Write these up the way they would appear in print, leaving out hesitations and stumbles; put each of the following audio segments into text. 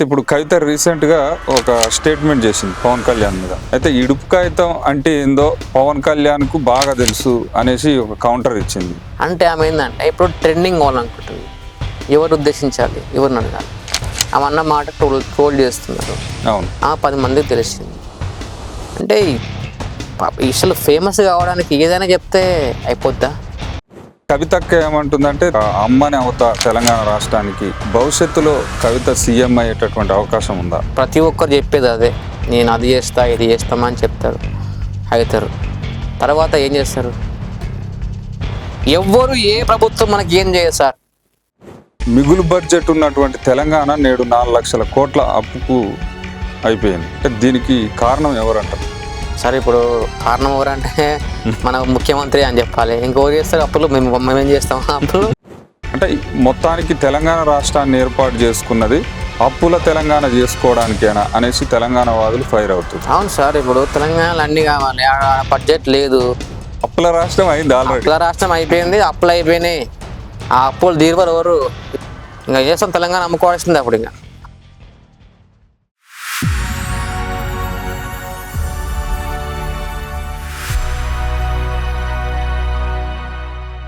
ఇప్పుడు కవిత రీసెంట్ గా ఒక స్టేట్మెంట్ చేసింది పవన్ కళ్యాణ్ మీద. అయితే ఇడుపు కాగితం అంటే ఏందో పవన్ కళ్యాణ్ కు బాగా తెలుసు అనేసి ఒక కౌంటర్ ఇచ్చింది. అంటే ఆమె ఏంటంటే ఇప్పుడు ట్రెండింగ్ అవ్వాలనుకుంటుంది. ఎవరు ఉద్దేశించాలి, ఎవరిని అడగాలి, ఆమె అన్న మాట ట్రోల్ చేస్తున్నారు. అవును, 10 మందికి తెలిసింది. అంటే అసలు ఫేమస్ కావడానికి ఏదైనా చెప్తే అయిపోద్దా? కవితక్క ఏమంటుందంటే అమ్మని అవుతా తెలంగాణ రాష్ట్రానికి, భవిష్యత్తులో కవిత సీఎం అయ్యేటటువంటి అవకాశం ఉందా? ప్రతి ఒక్కరు చెప్పేది అదే, నేను అది చేస్తా ఇది చేస్తామని చెప్తారు, అవుతారు. తర్వాత ఏం చేస్తారు? ఎవ్వరు ఏ ప్రభుత్వం మనకి ఏం చేయదు సార్. మిగులు బడ్జెట్ ఉన్నటువంటి తెలంగాణ నేడు 4 లక్షల కోట్ల అప్పుకు అయిపోయింది. అంటే దీనికి కారణం ఎవరంటారు? సరే, ఇప్పుడు కారణం ఎవరంటే మన ముఖ్యమంత్రి అని చెప్పాలి. ఇంకెవరు చేస్తారు అప్పులు? మేమేం చేస్తాం అప్పులు? అంటే మొత్తానికి తెలంగాణ రాష్ట్రాన్ని ఏర్పాటు చేసుకున్నది అప్పుల తెలంగాణ చేసుకోవడానికేనా అనేసి తెలంగాణ వాదులు ఫైర్ అవుతుంది. అవును సార్, ఇప్పుడు తెలంగాణలో అన్నీ కావాలి, బడ్జెట్ లేదు. అప్పుల రాష్ట్రం అయింది ఆల్రెడీ. అప్పుల రాష్ట్రం అయిపోయింది, అప్పులు అయిపోయినాయి. ఆ అప్పులు తీరువారు ఎవరు? ఇంకా చేస్తాం, తెలంగాణ అమ్ముకోవాల్సింది అప్పుడు. ఇంకా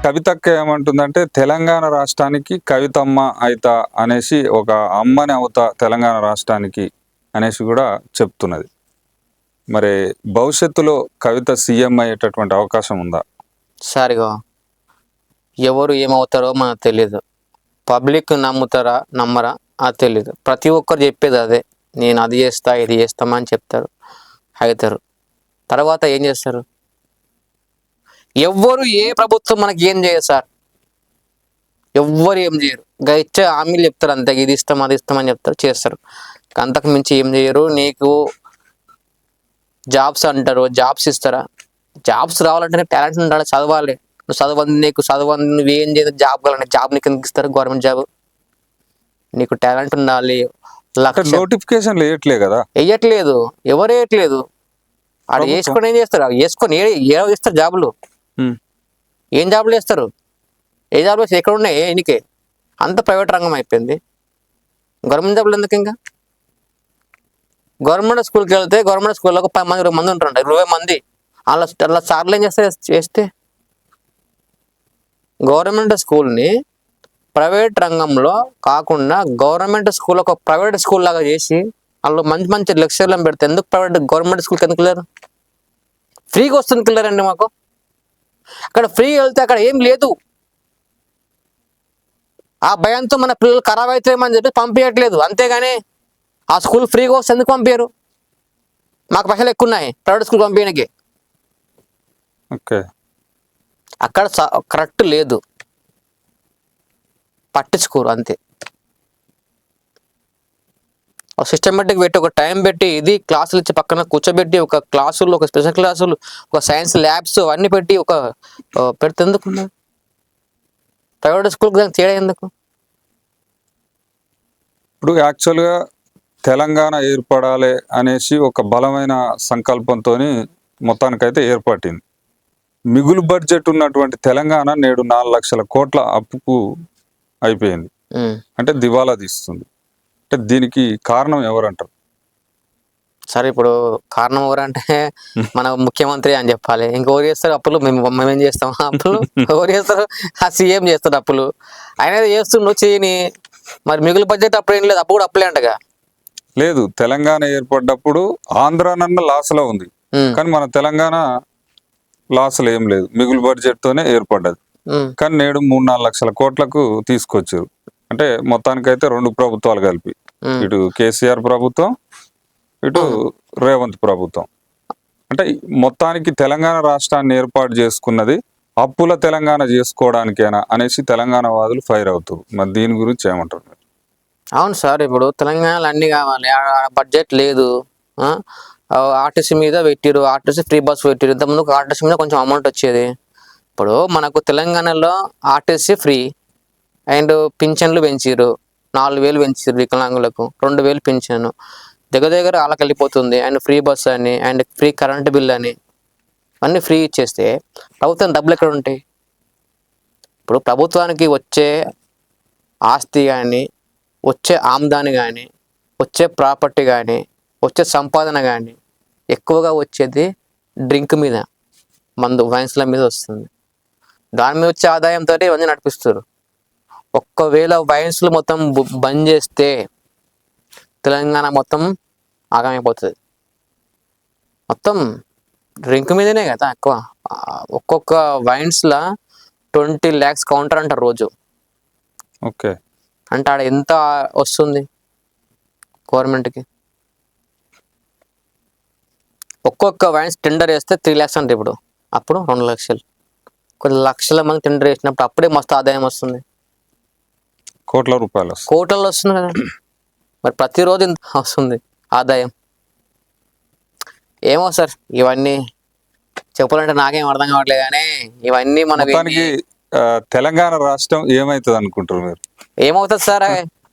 కవితక్క ఏమంటుందంటే తెలంగాణ రాష్ట్రానికి కవితమ్మ అయితా అనేసి, ఒక అమ్మని అవుతా తెలంగాణ రాష్ట్రానికి అనేసి కూడా చెప్తున్నది. మరి భవిష్యత్తులో కవిత సీఎం అయ్యేటటువంటి అవకాశం ఉందా? సరిగా ఎవరు ఏమవుతారో మనకు తెలియదు. పబ్లిక్ నమ్ముతారా నమ్మరా అది తెలియదు. ప్రతి ఒక్కరు చెప్పేది అదే, నేను అది చేస్తా ఇది చేస్తామని చెప్తారు, అవుతారు. తర్వాత ఏం చేస్తారు? ఎవ్వరు ఏ ప్రభుత్వం మనకి ఏం చేయదు సార్. ఎవ్వరు ఏం చేయరు. ఇచ్చే హామీలు చెప్తారు అంతే, ఇది ఇస్తాం అది ఇస్తామని చెప్తారు, చేస్తారు. అంతకు మించి ఏం చేయరు. నీకు జాబ్స్ అంటారు, జాబ్స్ ఇస్తారా? జాబ్స్ రావాలంటే టాలెంట్ ఉండాలి, చదవాలి. నీకు చదవంది నువ్వు ఏం చేయదు, జాబ్ కావాలంటే జాబ్ నీకు ఎందుకు ఇస్తారు? Government job. నీకు టాలెంట్ ఉండాలి. నోటిఫికేషన్ వేయట్లే కదా? వేయట్లేదు, ఎవరు వేయట్లేదు. అది వేసుకొని ఏం చేస్తారు? వేసుకొని ఏ ఇస్తారు జాబులు? ఏం జాబులు వేస్తారు? ఏ జాబులు వేస్తారు? ఎక్కడ ఉన్నాయి? ఎన్నికే అంత ప్రైవేట్ రంగం అయిపోయింది. గవర్నమెంట్ జాబులు ఎందుకు? ఇంకా గవర్నమెంట్ స్కూల్కి వెళ్తే గవర్నమెంట్ స్కూల్లో ఒక 10 మంది 20 మంది ఉంటుంటారు, 20 మంది. అలా సార్లు ఏం చేస్తారు? చేస్తే గవర్నమెంట్ స్కూల్ని ప్రైవేట్ రంగంలో కాకుండా గవర్నమెంట్ స్కూల్ ఒక ప్రైవేట్ స్కూల్ లాగా చేసి వాళ్ళు మంచి మంచి లెక్చర్లను పెడితే ఎందుకు గవర్నమెంట్ స్కూల్కి ఎందుకు వెళ్ళారు? ఫ్రీగా వస్తుంది వెళ్ళారండి మాకు. అక్కడ ఫ్రీ వెళ్తే అక్కడ ఏం లేదు. ఆ భయంతో మన పిల్లలు ఖరాబ్ అవుతామని చెప్పి పంపించట్లేదు. అంతేగాని ఆ స్కూల్ ఫ్రీగా వస్తే ఎందుకు పంపించారు? మాకు పైసలు ఎక్కువ ఉన్నాయి ప్రైవేట్ స్కూల్ పంపించడానికి. అక్కడ కరెక్ట్ లేదు, పట్టించుకోరు అంతే. ఒక సిస్టమేటిక్ పెట్టి ఒక టైం పెట్టి ఇది క్లాసులు ఇచ్చి పక్కన కూర్చోబెట్టి ఒక క్లాసులు, ఒక స్పెషల్ క్లాసులు, ఒక సైన్స్ ల్యాబ్స్ అన్నీ పెట్టి ఒక పెడితే ఎందుకు? ప్రైవేట్ స్కూల్కి దానికి తేడా ఎందుకు? ఇప్పుడు యాక్చువల్గా తెలంగాణ ఏర్పడాలి అనేసి ఒక బలమైన సంకల్పంతో మొత్తానికైతే ఏర్పడింది. మిగులు బడ్జెట్ ఉన్నటువంటి తెలంగాణ నేడు 4 లక్షల కోట్ల అప్పుకు అయిపోయింది. అంటే దివాలా తీస్తుంది. అంటే దీనికి కారణం ఎవరంటారు? సరే, ఇప్పుడు కారణం ఎవరంటే మన ముఖ్యమంత్రి అని చెప్పాలి. ఇంకెవరు చేస్తారు అప్పులు? మేమేం చేస్తాం అప్పులు? ఎవరు చేస్తారు? ఆ సీఎం చేస్తారు అప్పులు. ఆయన చేస్తుండు చేయని. మరి మిగులు బడ్జెట్ అప్పుడు ఏం లేదు, అప్పుడు కూడా అప్పులే అంటగా. లేదు, తెలంగాణ ఏర్పడ్డప్పుడు ఆంధ్రానన్న లాస్లో ఉంది, కానీ మన తెలంగాణ లాస్లో ఏం లేదు, మిగులు బడ్జెట్ తోనే ఏర్పడ్డది. కానీ నేడు 3-4 లక్షల కోట్లకు తీసుకొచ్చారు. అంటే మొత్తానికైతే 2 ప్రభుత్వాలు కలిపి, ఇటు కేసీఆర్ ప్రభుత్వం, ఇటు రేవంత్ ప్రభుత్వం. అంటే మొత్తానికి తెలంగాణ రాష్ట్రాన్ని ఏర్పాటు చేసుకున్నది అప్పుల తెలంగాణ చేసుకోవడానికేనా అనేసి తెలంగాణ వాదులు ఫైర్ అవుతారు. మరి దీని గురించి ఏమంటారు? అవును సార్, ఇప్పుడు తెలంగాణలో అన్నీ కావాలి, బడ్జెట్ లేదు. ఆర్టీసీ మీద పెట్టిరు, ఆర్టీసీ ఫ్రీ బస్ పెట్టిరు. ఇంతకుముందు ఆర్టీసీ మీద కొంచెం అమౌంట్ వచ్చేది. ఇప్పుడు మనకు తెలంగాణలో ఆర్టీసీ ఫ్రీ అండ్ పింఛన్లు పెంచారు, 4,000 పెంచారు వికలాంగులకు, 2,000 పింఛను. దగ్గర వాళ్ళకి వెళ్ళిపోతుంది. అండ్ ఫ్రీ బస్ అని, అండ్ ఫ్రీ కరెంటు బిల్ అని, అన్నీ ఫ్రీ ఇచ్చేస్తే ప్రభుత్వం డబ్బులు ఎక్కడ ఉంటాయి? ఇప్పుడు ప్రభుత్వానికి వచ్చే ఆస్తి కానీ వచ్చే ఆమ్దాని కానీ వచ్చే ప్రాపర్టీ కానీ వచ్చే సంపాదన కానీ ఎక్కువగా వచ్చేది డ్రింక్ మీద, మందు వైన్స్ల మీద వస్తుంది. దాని మీద వచ్చే ఆదాయంతో ఇవన్నీ నడిపిస్తారు. ఒక్కవేళ వైన్స్లు మొత్తం బంద్ చేస్తే తెలంగాణ మొత్తం ఆగమైపోతుంది. మొత్తం డ్రింక్ మీదనే కదా ఎక్కువ. ఒక్కొక్క వైన్స్లో 20 lakhs కౌంటర్ అంటారు రోజు. ఓకే, అంటే ఆడ ఎంత వస్తుంది గవర్నమెంట్కి? ఒక్కొక్క వైన్స్ టెండర్ వేస్తే 3 lakhs అంటే ఇప్పుడు, అప్పుడు 2 లక్షలు. కొన్ని లక్షల మంది టెండర్ వేసినప్పుడు అప్పుడే మస్తు ఆదాయం వస్తుంది. కోట్ల రూపాయలు కోట్లలో వస్తుంది కదా. మరి ప్రతిరోజు ఇంత వస్తుంది ఆదాయం. ఏమో సార్, ఇవన్నీ చెప్పాలంటే నాకేం అర్థం కావట్లేదు. కానీ ఇవన్నీ మనకి తెలంగాణ రాష్ట్రం ఏమైతుంది అనుకుంటారు మీరు? ఏమవుతుంది సార్,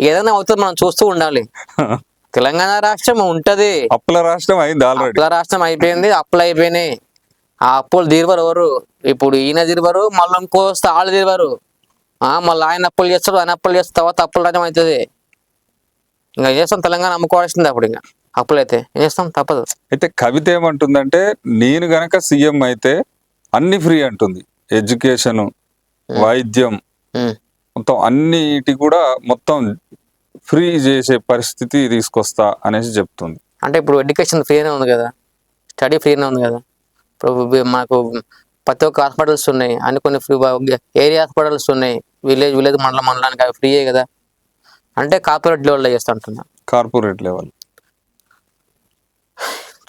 ఏదైనా అవుతుంది, మనం చూస్తూ ఉండాలి. తెలంగాణ రాష్ట్రం ఉంటది, అప్పుల రాష్ట్రం అయింది ఆల్రెడీ. అప్పుల రాష్ట్రం అయిపోయింది, అప్పులు అయిపోయినాయి. ఆ అప్పులు తీరువారు ఎవరు? ఇప్పుడు ఈయన తీరువారు, మళ్ళీ ఇంకో వస్తే వాళ్ళు తీరువారు. మళ్ళీ ఆయన అప్పులు చేస్తాడు, ఆయన అప్పులు చేస్తే తర్వాత అప్పుల రాజ్యం అవుతుంది. ఇంకా ఏం చేస్తాం, తెలంగాణ అమ్ముకోవాల్సింది అప్పుడు. ఇంకా అప్పులైతే ఏం చేస్తాం, తప్పదు. అయితే కవిత ఏమంటుందంటే, నేను గనక సీఎం అయితే అన్ని ఫ్రీ అంటుంది. ఎడ్యుకేషన్, వైద్యం, మొత్తం అన్నిటి కూడా మొత్తం ఫ్రీ చేసే పరిస్థితి తీసుకొస్తా అనేసి చెప్తుంది. అంటే ఇప్పుడు ఎడ్యుకేషన్ ఫ్రీనే ఉంది కదా, స్టడీ ఫ్రీనే ఉంది కదా. ఇప్పుడు మాకు ప్రతి ఒక్క హాస్పిటల్స్ ఉన్నాయి, అన్ని కొన్ని ఫ్రీ. ఏరియా హాస్పిటల్స్ ఉన్నాయి, విలేజ్ మండలానికి అవి ఫ్రీయే కదా. అంటే కార్పొరేట్ లెవెల్లో చేస్తా అంటున్నా. కార్పొరేట్ లెవెల్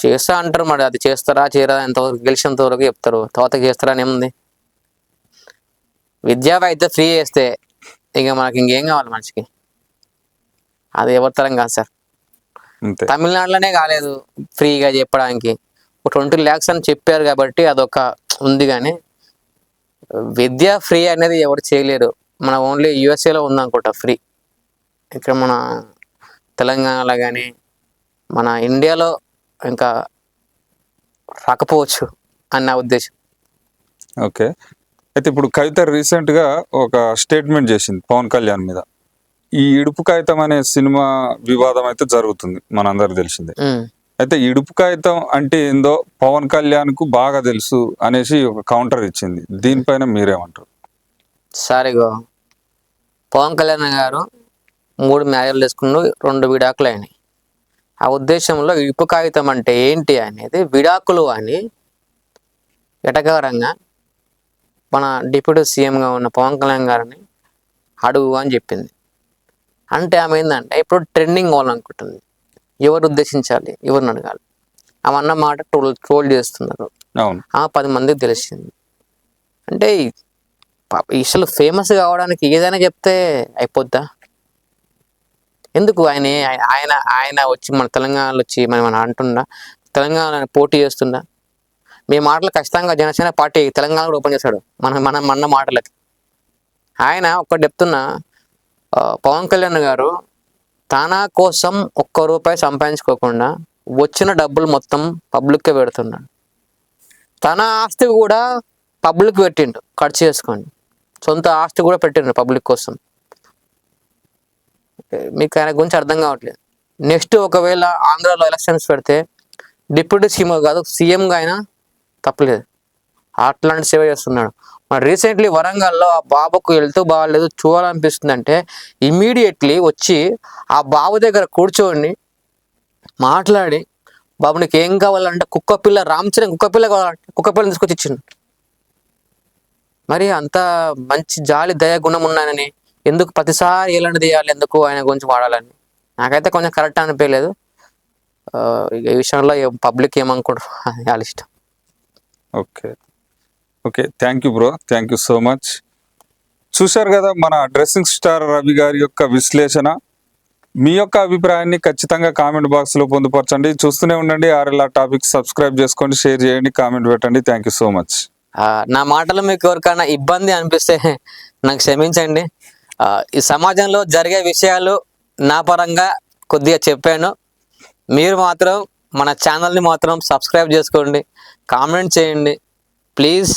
చేస్తా అంటారు, మరి అది చేస్తారా చేయరా ఎంతవరకు గెలిచినంత వరకు చెప్తారు, తర్వాత చేస్తారా అని ఏముంది. విద్యా వైద్య ఫ్రీ చేస్తే ఇక మనకి ఇంకేం కావాలి మనిషికి? అది ఎవరి తరం కాదు సార్. తమిళనాడులోనే కాలేదు ఫ్రీగా చెప్పడానికి. 20 lakhs అని చెప్పారు కాబట్టి అదొక ఉంది. కానీ విద్య ఫ్రీ అనేది ఎవరు చేయలేరు. మన ఓన్లీ యూఎస్ఏలో ఉందనుకుంటా ఫ్రీ. ఇక్కడ మన తెలంగాణలో కానీ మన ఇండియాలో ఇంకా రాకపోవచ్చు అన్న ఉద్దేశం. ఓకే, అయితే ఇప్పుడు కవిత రీసెంట్గా ఒక స్టేట్మెంట్ చేసింది పవన్ కళ్యాణ్ మీద. ఈ ఇడుపు కాగితం అనే సినిమా వివాదం అయితే జరుగుతుంది, మనందరికి తెలిసిందే. అయితే ఇడుపు కాగితం అంటే ఏందో పవన్ కళ్యాణ్ కు బాగా తెలుసు అనేసి ఒక కౌంటర్ ఇచ్చింది. దీనిపైన మీరేమంటారు? సారిగో పవన్ కళ్యాణ్ గారు 3 మ్యారేజ్లు చేసుకుని 2 విడాకులు అయినాయి. ఆ ఉద్దేశంలో ఇడుపు కాగితం అంటే ఏంటి అనేది విడాకులు అని ఎటకారంగా మన డిప్యూటీ సీఎంగా ఉన్న పవన్ కళ్యాణ్ గారిని అడుగు అని చెప్పింది. అంటే ఆమె ఏంటంటే ఇప్పుడు ట్రెండింగ్ అవ్వాలనుకుంటుంది. ఎవరు ఉద్దేశించాలి, ఎవరిని అడగాలి? ఆమె అన్న మాట ట్రోల్ చేస్తున్నారు. 10 మందికి తెలిసింది. అంటే అసలు ఫేమస్ కావడానికి ఏదైనా చెప్తే అయిపోద్దా? ఎందుకు ఆయన వచ్చి మన తెలంగాణలో వచ్చి మనం అంటుండా, తెలంగాణ పోటీ చేస్తుండా? మీ మాటలు ఖచ్చితంగా జనసేన పార్టీ తెలంగాణ కూడా ఓపెన్ చేశాడు మన మాటలకి. ఆయన ఒక్కటి చెప్తున్నా, పవన్ కళ్యాణ్ గారు తన కోసం ₹1 సంపాదించుకోకుండా వచ్చిన డబ్బులు మొత్తం పబ్లిక్కే పెడుతున్నాడు. తన ఆస్తి కూడా పబ్లిక్ పెట్టిండు, ఖర్చు చేసుకోండి. సొంత ఆస్తి కూడా పెట్టిండు పబ్లిక్ కోసం. మీకు ఆయన గురించి అర్థం కావట్లేదు. నెక్స్ట్ ఒకవేళ ఆంధ్రాలో ఎలక్షన్స్ పెడితే డిప్యూటీ సీఎం కాదు, సీఎంగా అయినా తప్పలేదు. అట్లాంటి సేవ చేస్తున్నాడు. మరి రీసెంట్లీ వరంగల్లో ఆ బాబుకు వెళ్తూ బాగాలేదు, చూడాలనిపిస్తుంది అంటే ఇమ్మీడియట్లీ వచ్చి ఆ బాబు దగ్గర కూర్చొని మాట్లాడి, బాబు నీకు ఏం కావాలంటే కుక్కపిల్ల, రామచరణ్ కుక్కపిల్ల కావాలంటే కుక్కపిల్లని తీసుకొచ్చి ఇచ్చిండు. మరి అంత మంచి జాలి దయ గుణం ఉన్నాయని ఎందుకు ప్రతిసారి ఏలాంటి తీయాలి, ఎందుకు ఆయన గురించి వాడాలని నాకైతే కొంచెం కరెక్ట్ అనిపించలేదు. ఈ విషయంలో పబ్లిక్ ఏమనుకుంటారు అది వాళ్ళ ఇష్టం. Okay okay, thank you bro, thank you so much. చూశారు కదా మన డ్రెస్సింగ్ స్టార్ రవి గారి యొక్క విశ్లేషణ. మీ యొక్క అభిప్రాయాన్ని ఖచ్చితంగా కామెంట్ బాక్స్లో పొందుపరచండి. చూస్తూనే ఉండండి RLR టాపిక్స్. సబ్స్క్రైబ్ చేసుకోండి, షేర్ చేయండి, కామెంట్ పెట్టండి. Thank you so much. నా మాటలు మీకు ఎవరికైనా ఇబ్బంది అనిపిస్తే నాకు క్షమించండి. ఈ సమాజంలో జరిగే విషయాలు నా పరంగా కొద్దిగా చెప్పాను. మీరు మాత్రం మన ఛానల్ని మాత్రం సబ్స్క్రైబ్ చేసుకోండి, కామెంట్ చేయండి ప్లీజ్.